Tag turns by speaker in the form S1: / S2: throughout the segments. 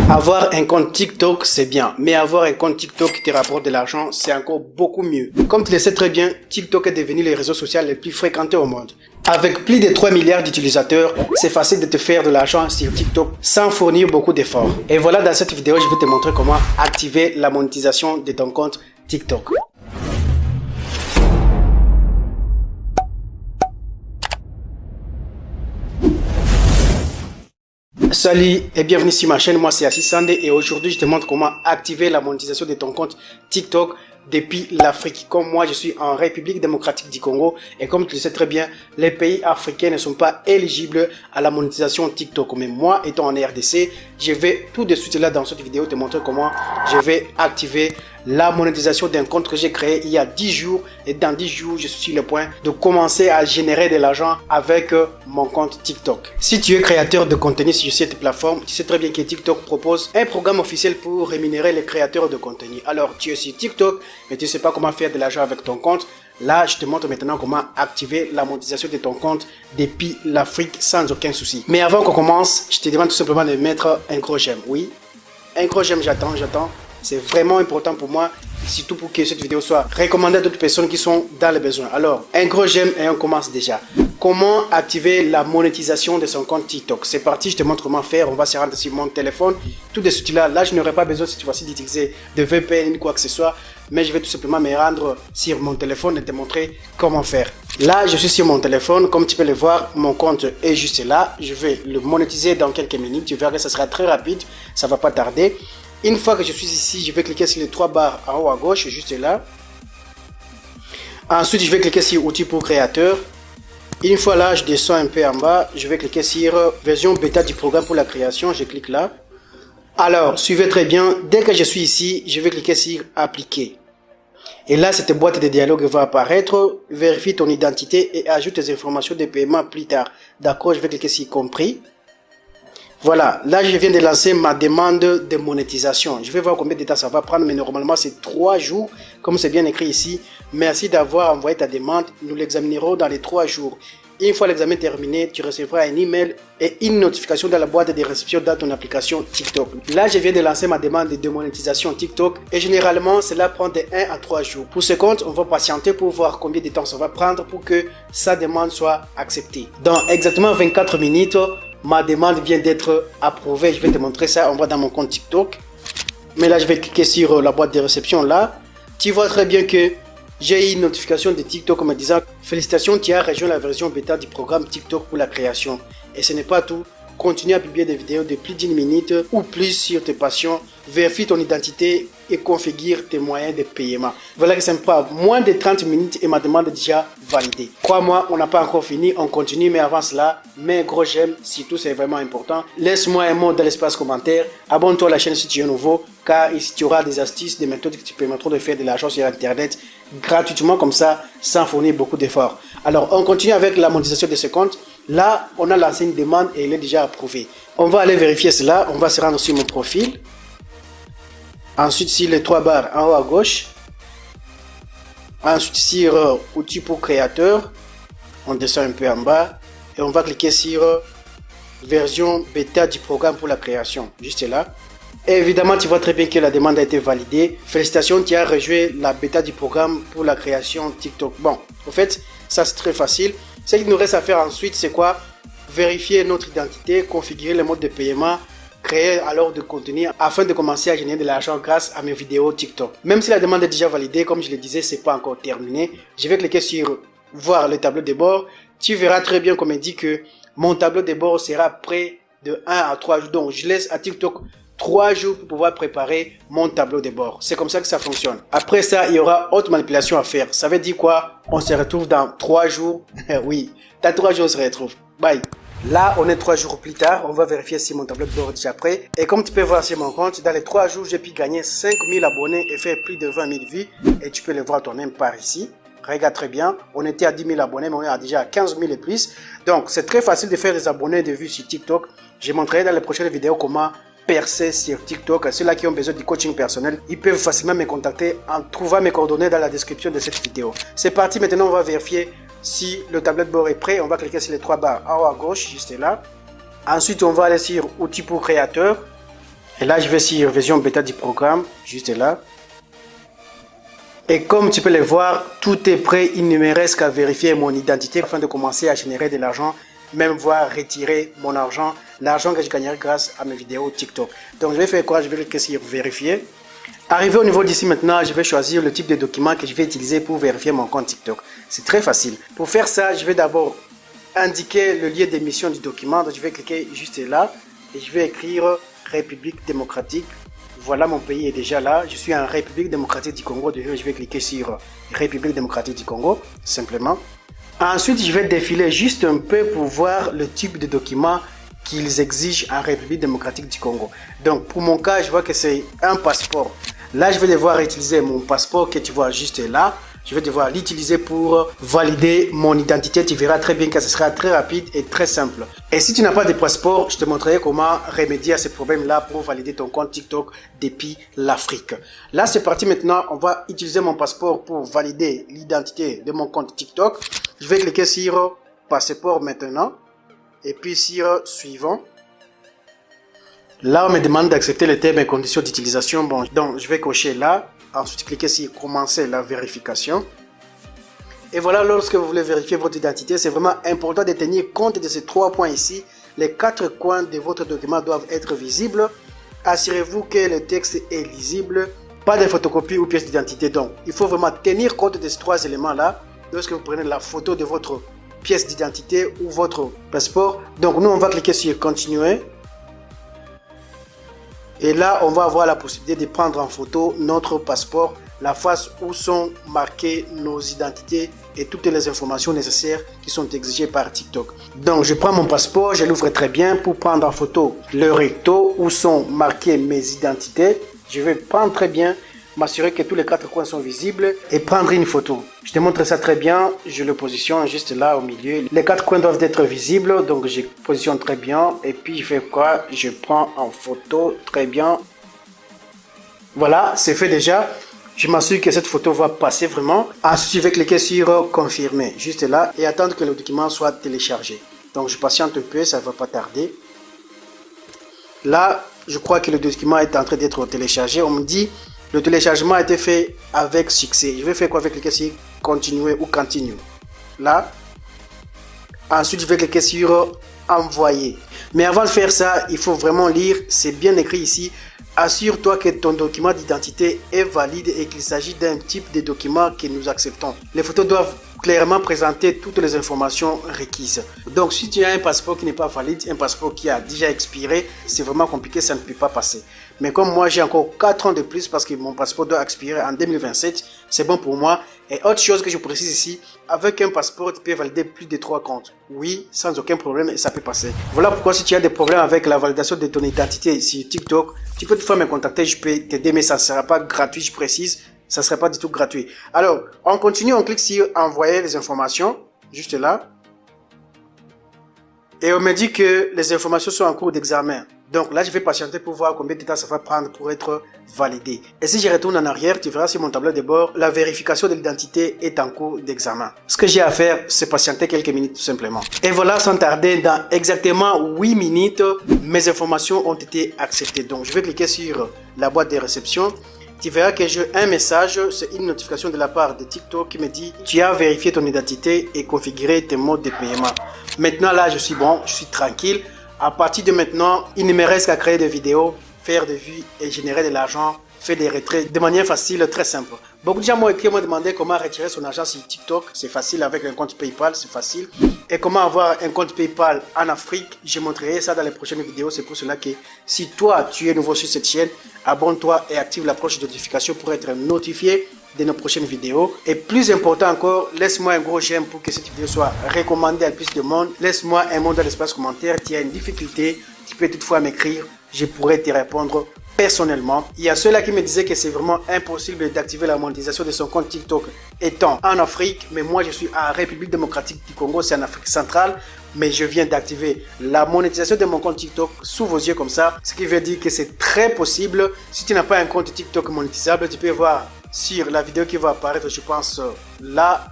S1: Avoir un compte TikTok, c'est bien, mais avoir un compte TikTok qui te rapporte de l'argent, c'est encore beaucoup mieux. Comme tu le sais très bien, TikTok est devenu le réseau social le plus fréquenté au monde. Avec plus de 3 milliards d'utilisateurs, c'est facile de te faire de l'argent sur TikTok sans fournir beaucoup d'efforts. Et voilà, dans cette vidéo, je vais te montrer comment activer la monétisation de ton compte TikTok. Salut et bienvenue sur ma chaîne, moi c'est Assis Sandé et aujourd'hui je te montre comment activer la monétisation de ton compte TikTok depuis l'Afrique. Comme moi je suis en République démocratique du Congo et comme tu le sais très bien, les pays africains ne sont pas éligibles à la monétisation TikTok. Mais moi étant en RDC, je vais tout de suite là dans cette vidéo te montrer comment je vais activer la monétisation d'un compte que j'ai créé il y a 10 jours et dans 10 jours je suis sur le point de commencer à générer de l'argent avec mon compte TikTok. Si tu es créateur de contenu sur cette plateforme, tu sais très bien que TikTok propose un programme officiel pour rémunérer les créateurs de contenu. Alors tu es sur TikTok mais tu ne sais pas comment faire de l'argent avec ton compte. Là, je te montre maintenant comment activer la monétisation de ton compte depuis l'Afrique sans aucun souci. Mais avant qu'on commence, je te demande tout simplement de mettre un gros j'aime. Oui, un gros j'aime, j'attends. C'est vraiment important pour moi, surtout pour que cette vidéo soit recommandée à d'autres personnes qui sont dans le besoin. Alors, un gros j'aime et on commence déjà. Comment activer la monétisation de son compte TikTok? C'est parti, je te montre comment faire. On va se rendre sur mon téléphone. Tout de suite là, je n'aurai pas besoin cette fois-ci d'utiliser de VPN ni quoi que ce soit. Mais je vais tout simplement me rendre sur mon téléphone et te montrer comment faire. Là, je suis sur mon téléphone. Comme tu peux le voir, mon compte est juste là. Je vais le monétiser dans quelques minutes. Tu verras que ça sera très rapide. Ça ne va pas tarder. Une fois que je suis ici, je vais cliquer sur les 3 barres en haut à gauche, juste là. Ensuite, je vais cliquer sur outils pour créateur. Une fois là, je descends un peu en bas, je vais cliquer sur version bêta du programme pour la création. Je clique là. Alors, suivez très bien. Dès que je suis ici, je vais cliquer sur appliquer. Et là, cette boîte de dialogue va apparaître. Vérifie ton identité et ajoute tes informations de paiement plus tard. D'accord, je vais cliquer sur compris. Voilà, là je viens de lancer ma demande de monétisation. Je vais voir combien de temps ça va prendre, mais normalement c'est 3 jours, comme c'est bien écrit ici. Merci d'avoir envoyé ta demande, nous l'examinerons dans les 3 jours. Une fois l'examen terminé, tu recevras un email et une notification dans la boîte de réception dans ton application TikTok. Là, je viens de lancer ma demande de monétisation TikTok et généralement, cela prend de 1 à 3 jours. Pour ce compte, on va patienter pour voir combien de temps ça va prendre pour que sa demande soit acceptée. Dans exactement 24 minutes, ma demande vient d'être approuvée. Je vais te montrer ça. On va dans mon compte TikTok. Mais là, je vais cliquer sur la boîte de réception là. Tu vois très bien que j'ai eu une notification de TikTok me disant félicitations, tu as rejoint la version bêta du programme TikTok pour la création. Et ce n'est pas tout. Continue à publier des vidéos de plus d'1 minute ou plus sur tes passions. Vérifie ton identité et configure tes moyens de paiement. Voilà que ça me prend moins de 30 minutes et ma demande est déjà validée. Crois-moi, on n'a pas encore fini, on continue, mais avant cela, mets un gros j'aime, surtout c'est vraiment important. Laisse-moi un mot dans l'espace commentaire. Abonne-toi à la chaîne si tu es nouveau, car ici tu auras des astuces, des méthodes qui te permettront de faire de l'argent sur Internet gratuitement comme ça, sans fournir beaucoup d'efforts. Alors, on continue avec la monétisation de ce compte. Là, on a lancé une demande et elle est déjà approuvée. On va aller vérifier cela. On va se rendre sur mon profil. Ensuite, sur les 3 barres en haut à gauche. Ensuite, sur outils pour créateur. On descend un peu en bas. Et on va cliquer sur version bêta du programme pour la création. Juste là. Et évidemment, tu vois très bien que la demande a été validée. Félicitations, tu as rejoint la bêta du programme pour la création TikTok. Bon, en fait, ça c'est très facile. Ce qu'il nous reste à faire ensuite, c'est quoi? Vérifier notre identité, configurer le mode de paiement, créer alors de contenu afin de commencer à générer de l'argent grâce à mes vidéos TikTok. Même si la demande est déjà validée, comme je le disais, c'est pas encore terminé. Je vais cliquer sur voir le tableau de bord. Tu verras très bien comme il dit que mon tableau de bord sera prêt de 1 à 3 jours. Donc, je laisse à TikTok 3 jours pour pouvoir préparer mon tableau de bord. C'est comme ça que ça fonctionne. Après ça, il y aura autre manipulation à faire. Ça veut dire quoi? On se retrouve dans 3 jours. Oui, dans 3 jours, on se retrouve. Bye. Là, on est 3 jours plus tard. On va vérifier si mon tableau de bord est déjà prêt. Et comme tu peux voir sur mon compte, dans les 3 jours, j'ai pu gagner 5000 abonnés et faire plus de 20 000 vues. Et tu peux le voir toi-même par ici. Regarde très bien. On était à 10 000 abonnés, mais on est déjà à 15 000 et plus. Donc, c'est très facile de faire des abonnés et des vues sur TikTok. Je montrerai dans les prochaines vidéos comment percer sur TikTok. Ceux-là qui ont besoin du coaching personnel, ils peuvent facilement me contacter en trouvant mes coordonnées dans la description de cette vidéo. C'est parti, maintenant on va vérifier si le tableau de bord est prêt. On va cliquer sur les 3 barres en haut à gauche, juste là. Ensuite, on va aller sur outils pour créateur. Et là, je vais sur version bêta du programme, juste là. Et comme tu peux le voir, tout est prêt. Il ne me reste qu'à vérifier mon identité afin de commencer à générer de l'argent, même voir retirer mon argent, l'argent que je gagnerai grâce à mes vidéos TikTok. Donc je vais faire quoi? Je vais cliquer sur vérifier. Arrivé au niveau d'ici maintenant, je vais choisir le type de document que je vais utiliser pour vérifier mon compte TikTok. C'est très facile. Pour faire ça, je vais d'abord indiquer le lieu d'émission du document. Donc je vais cliquer juste là et je vais écrire République démocratique. Voilà, mon pays est déjà là. Je suis en République démocratique du Congo. Je vais cliquer sur République démocratique du Congo, simplement. Ensuite, je vais défiler juste un peu pour voir le type de document qu'ils exigent en République démocratique du Congo. Donc, pour mon cas, je vois que c'est un passeport. Là, je vais devoir utiliser mon passeport que tu vois juste là. Je vais devoir l'utiliser pour valider mon identité. Tu verras très bien que ce sera très rapide et très simple. Et si tu n'as pas de passeport, je te montrerai comment remédier à ce problème-là pour valider ton compte TikTok depuis l'Afrique. Là, c'est parti maintenant. On va utiliser mon passeport pour valider l'identité de mon compte TikTok. Je vais cliquer sur passeport maintenant. Et puis sur suivant. Là, on me demande d'accepter les termes et conditions d'utilisation. Bon, donc je vais cocher là. Ensuite, cliquez sur commencer la vérification. Et voilà, lorsque vous voulez vérifier votre identité, c'est vraiment important de tenir compte de ces 3 points ici. Les 4 coins de votre document doivent être visibles. Assurez-vous que le texte est lisible. Pas de photocopie ou pièce d'identité. Donc, il faut vraiment tenir compte de ces 3 éléments-là lorsque vous prenez la photo de votre pièce d'identité ou votre passeport. Donc, nous, on va cliquer sur continuer. Et là, on va avoir la possibilité de prendre en photo notre passeport, la face où sont marquées nos identités et toutes les informations nécessaires qui sont exigées par TikTok. Donc, je prends mon passeport, je l'ouvre très bien pour prendre en photo le recto où sont marquées mes identités. Je vais prendre très bien, m'assurer que tous les 4 coins sont visibles et prendre une photo. Je te montre ça très bien, je le positionne juste là au milieu. Les 4 coins doivent être visibles, donc je positionne très bien. Et puis je fais quoi? Je prends en photo très bien. Voilà, c'est fait déjà. Je m'assure que cette photo va passer vraiment. Ensuite, je vais cliquer sur confirmer, juste là, et attendre que le document soit téléchargé. Donc je patiente un peu, ça ne va pas tarder. Là, je crois que le document est en train d'être téléchargé. On me dit le téléchargement a été fait avec succès. Je vais faire quoi? Je vais cliquer sur continuer ou continue. Là. Ensuite, je vais cliquer sur envoyer. Mais avant de faire ça, il faut vraiment lire. C'est bien écrit ici. Assure-toi que ton document d'identité est valide et qu'il s'agit d'un type de document que nous acceptons. Les photos doivent clairement présenter toutes les informations requises. Donc, si tu as un passeport qui n'est pas valide, un passeport qui a déjà expiré, c'est vraiment compliqué, ça ne peut pas passer. Mais comme moi, j'ai encore 4 ans de plus parce que mon passeport doit expirer en 2027, c'est bon pour moi. Et autre chose que je précise ici, avec un passeport, tu peux valider plus de 3 comptes. Oui, sans aucun problème et ça peut passer. Voilà pourquoi si tu as des problèmes avec la validation de ton identité sur TikTok, tu peux toutefois me contacter, je peux t'aider, mais ça ne sera pas gratuit, je précise. Ça ne serait pas du tout gratuit. Alors, on continue, on clique sur envoyer les informations, juste là. Et on me dit que les informations sont en cours d'examen. Donc là, je vais patienter pour voir combien de temps ça va prendre pour être validé. Et si je retourne en arrière, tu verras sur mon tableau de bord, la vérification de l'identité est en cours d'examen. Ce que j'ai à faire, c'est patienter quelques minutes tout simplement. Et voilà, sans tarder, dans exactement 8 minutes, mes informations ont été acceptées. Donc, je vais cliquer sur la boîte de réception. Tu verras que j'ai un message, c'est une notification de la part de TikTok qui me dit « Tu as vérifié ton identité et configuré tes modes de paiement. » Maintenant, là, je suis bon, je suis tranquille. À partir de maintenant, il ne me reste qu'à créer des vidéos, faire des vues et générer de l'argent, faire des retraits de manière facile, très simple. Beaucoup de gens m'ont écrit, m'ont demandé comment retirer son argent sur TikTok. C'est facile avec un compte PayPal, c'est facile. Et comment avoir un compte PayPal en Afrique, je montrerai ça dans les prochaines vidéos. C'est pour cela que si toi, tu es nouveau sur cette chaîne, abonne-toi et active la cloche de notification pour être notifié de nos prochaines vidéos. Et plus important encore, laisse-moi un gros j'aime pour que cette vidéo soit recommandée à plus de monde. Laisse-moi un mot dans l'espace commentaire. Tu as une difficulté, tu peux toutefois m'écrire. Je pourrai te répondre personnellement. Il y a ceux-là qui me disaient que c'est vraiment impossible d'activer la monétisation de son compte TikTok étant en Afrique. Mais moi, je suis en République démocratique du Congo, c'est en Afrique centrale. Mais je viens d'activer la monétisation de mon compte TikTok sous vos yeux comme ça. Ce qui veut dire que c'est très possible. Si tu n'as pas un compte TikTok monétisable, tu peux voir sur la vidéo qui va apparaître, je pense, là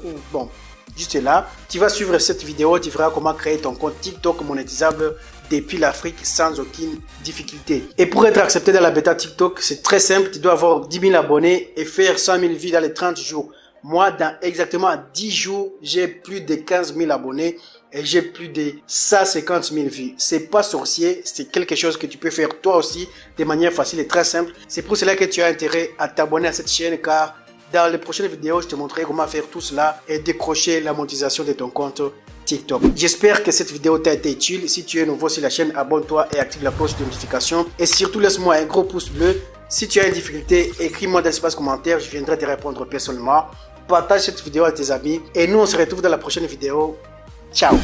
S1: ou bon, juste là. Tu vas suivre cette vidéo, tu verras comment créer ton compte TikTok monétisable depuis l'Afrique sans aucune difficulté. Et pour être accepté dans la bêta TikTok, c'est très simple. Tu dois avoir 10 000 abonnés et faire 100 000 vues dans les 30 jours. Moi, dans exactement 10 jours, j'ai plus de 15 000 abonnés et j'ai plus de 150 000 vues. C'est pas sorcier, c'est quelque chose que tu peux faire toi aussi de manière facile et très simple. C'est pour cela que tu as intérêt à t'abonner à cette chaîne, car dans les prochaines vidéos, je te montrerai comment faire tout cela et décrocher la monétisation de ton compte TikTok. J'espère que cette vidéo t'a été utile. Si tu es nouveau sur la chaîne, abonne-toi et active la cloche de notification. Et surtout, laisse-moi un gros pouce bleu. Si tu as une difficulté, écris-moi dans l'espace commentaire, je viendrai te répondre personnellement. Partage cette vidéo à tes amis et nous on se retrouve dans la prochaine vidéo. Ciao!